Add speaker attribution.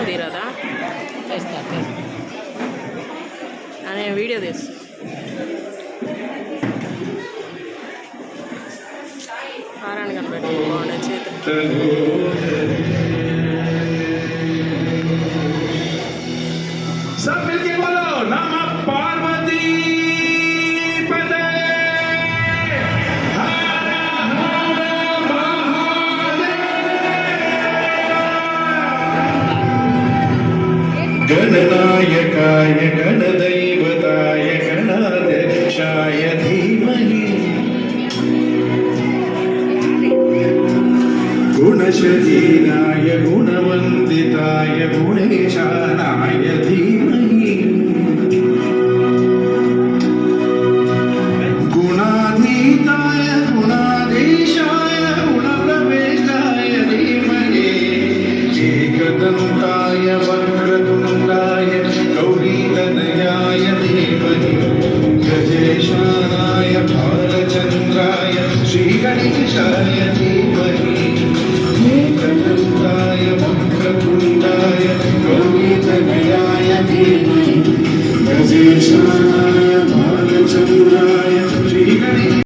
Speaker 1: తీరదా చేస్తా నేను వీడియో తీస్తా. ఆరాన్ని కనిపెట్టి బాగుండే చేతులు.
Speaker 2: सब मिलके बोलो नमः पार्वती पते हर हर महादेव। गणनायकाय गणदैवताय गणाध्यक्षाय धीमहि गुणशरीराय गुणवन्दिताय गुणेशानाय धीमहि गुणातीताय गुणाधीशाय गुणप्रवेशाय धीमहि एकदन्ताय वक्रतुण्डाय गौरीतनयाय धीमहि गजेशानाय भालचन्द्राय श्रीगणेशाय धीमहि एकदन्ताय वक्रतुण्डाय गौरीतनयाय धीमहि गजेशानाय